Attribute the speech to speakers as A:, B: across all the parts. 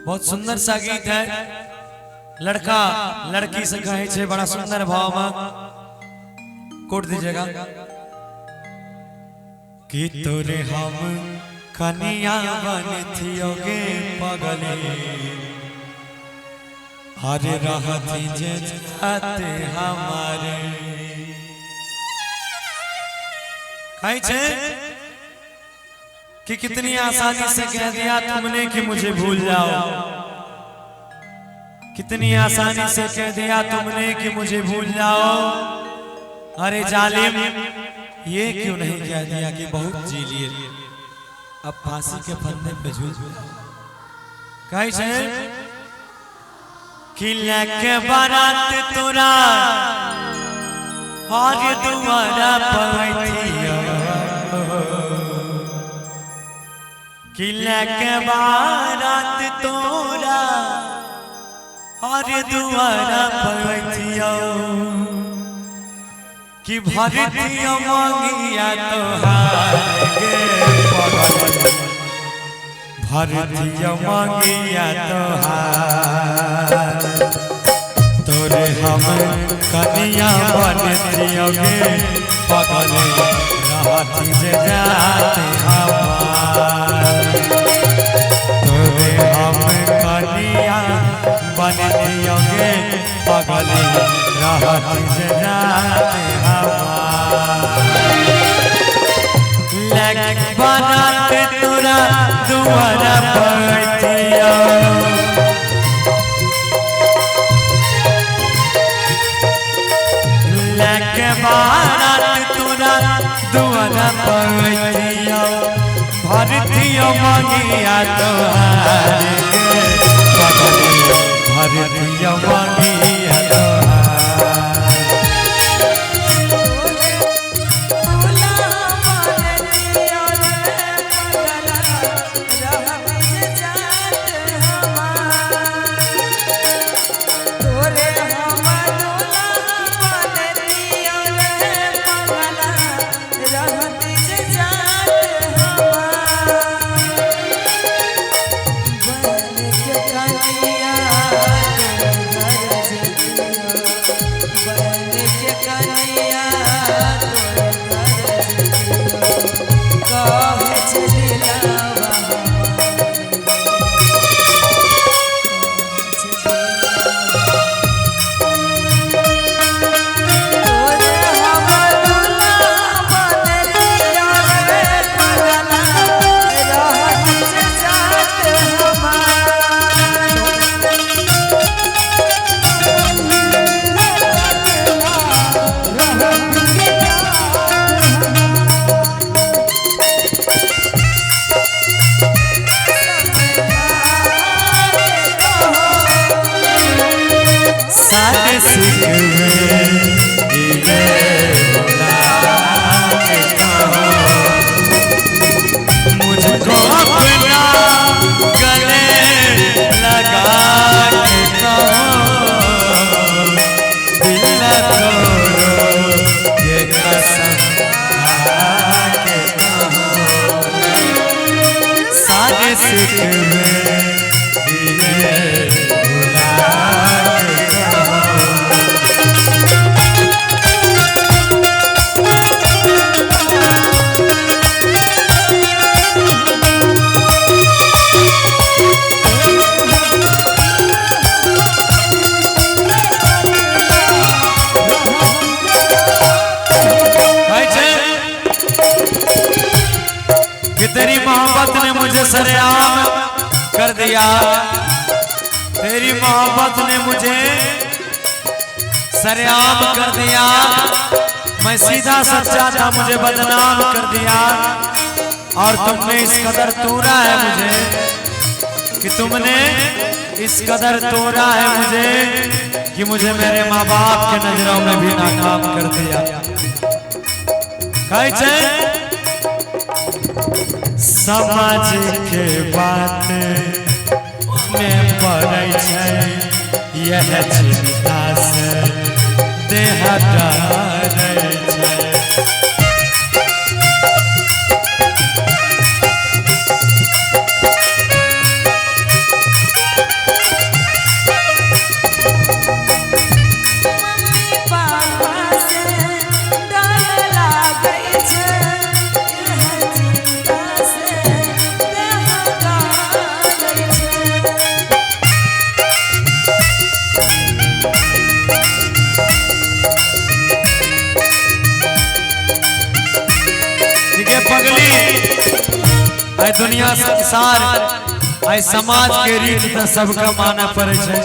A: बहुत सुंदर सा गीत है। लड़का लड़की से कहे छे बड़ा सुंदर भाव में कोट दीजिएगा कि तोरे हम कनिया बनथियोगे पगले हरे रहती जे जाते हमारे कहे छे कि कितनी आसानी से कह दिया तुमने कि मुझे भूल जाओ, कितनी आसानी से कह दिया तुमने कि मुझे भूल जाओ। अरे जालिम ये क्यों नहीं कह दिया कि बहुत जी लिए, अब फांसी के फंदे पे झूल कैसे कि लेके बारात तोरा और तुम्हारा पवैथिया कि लेके बारात तोरा और दुआरा पवैथिया कि भरतिया मांगिया तोहार भरतिया मांगिया तोहार तोरे हम कनिया बनथियोगे पगले रहती जे जाते हमार तोरे हम कनिया बनथियोगे पगले रहती जे जाते हमार लेक बारात तोरा दुआरा पवैथिया लेके बारात तोरा दुआरा पवैथिया भरतिया मांगिया तोहार भरतिया मांगिया तोहार मुझको अपना गले लगा के कहो दिल तोड़ो ये कसम खा के कहो सारे सिकवे तेरी मोहब्बत ने मुझे सरेआम कर दिया, तेरी मोहब्बत ने मुझे सरेआम कर दिया। मैं सीधा सच्चा था, मुझे बदनाम कर दिया और तुमने इस कदर तोड़ा है मुझे कि तुमने इस कदर तोड़ा है मुझे कि मुझे मेरे माँ बाप के नजरों में भी नाकाम कर दिया। कैसे समाज के बात में पड़ै छै यह चिंता से देह डरै छै। आई दुनिया संसार आई समाज के रीत तो सबका माना पड़े छे।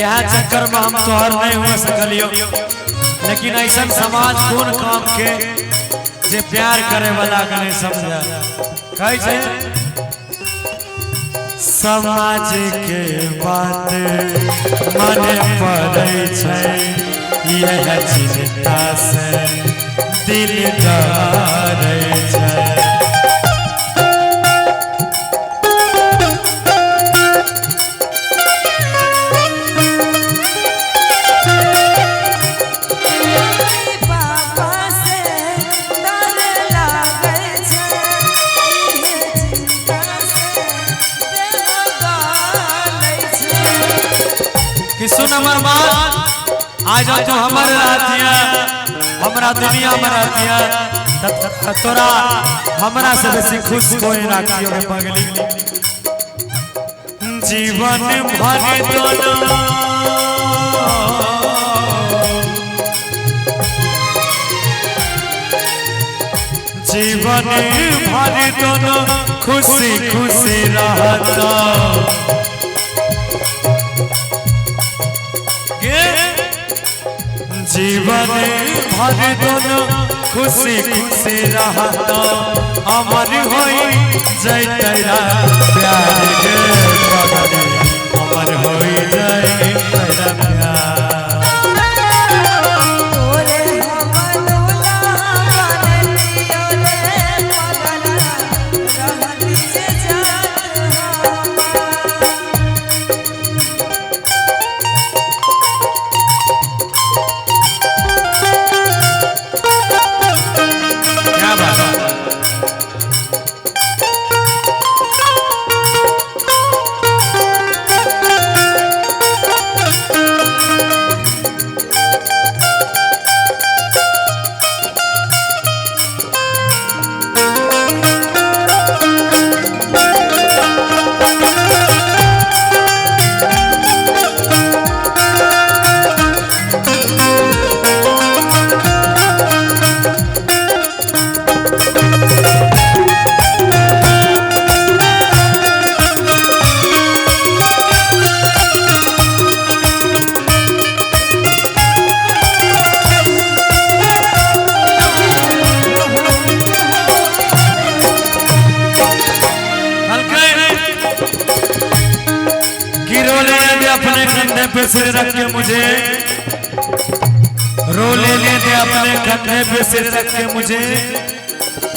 A: यह चक्कर में हम तोहर नहीं हो सकलियो, लेकिन ऐसा समाज कौन काम के जे प्यार करे वाला के नहीं समझा। कहे छे समाज के बात माने पड़े छे, यह चिंता से दिल डरे छे। सुन हमार बात, आज तो हमारे रहतिया हमारा दुनिया में रहतिया तोरा हमरा से बेसी खुश कोई ना कियो रे पगली। जीवन भर दोनों जीवन भर दोनों खुशी खुशी रहता। जीवन भर दोनों खुशी खुशी रहता, अमर होई जय तेरा प्यार के पगली, अमर होई जय तेरा प्यार। अपने कंधे पे सिर रख के मुझे रो लेने दे, अपने कंधे पे सिर रख के मुझे।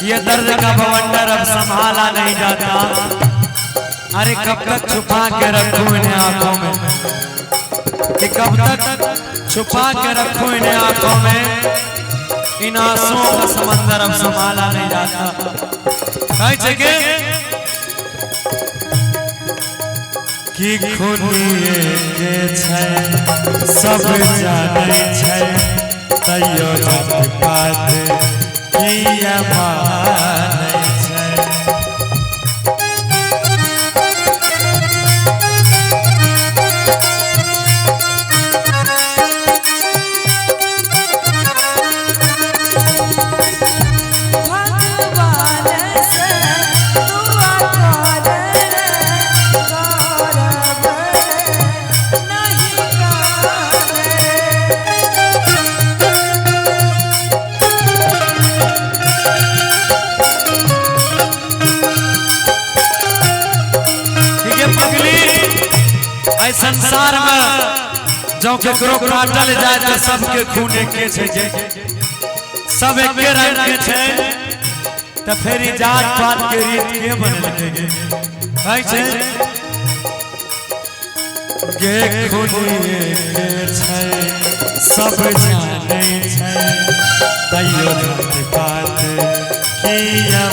A: ये दर्द का बवंडर अब संभाला नहीं जाता। अरे कब तक छुपा के रखूं इन्हें आंखों में, कि कब तक छुपा के रखूं इन्हें आंखों में। इन आंसुओं का समंदर अब संभाला नहीं जाता। जगह कि खुनिए के छै सब जाने छै, तैयो जब बात किया माने छै। संसार में जो केकरो काटल जाए तो सबके खूने के छे, सब एक रंग के छे, तो फिर जात पात के रीत के बनल के गे खूने के छे सब जाने छे, तैयो जात पात किया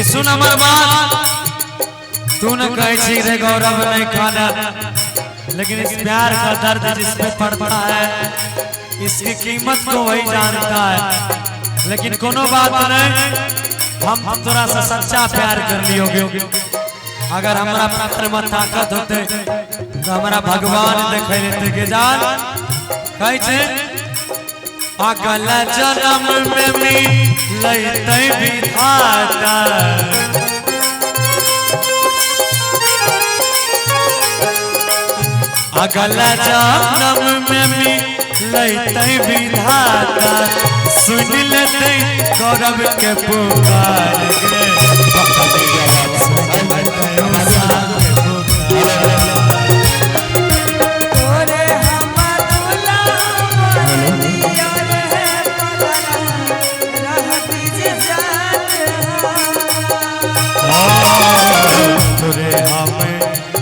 A: सुन हमर बात, तू न कहे रे गौरव नहीं खाना, लेकिन इस प्यार का दर्द जिसमें पड़ता है इसकी कीमत को वही जानता है। लेकिन कोनो बात नहीं, हम थोड़ा सा सच्चा प्यार कर लियोगे। अगर हमारा पात्र में ताकत होते तो हमारा भगवान देखे लेते के जान कहे अगला जन्म में मिलते विधाता, अगला जन्म में मिलते विधाता, सुन लेते गौरव के पुकार गे।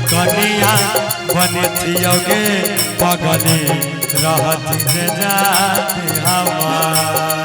A: कनिया बने थियोगे पगली रहती जाते हमार।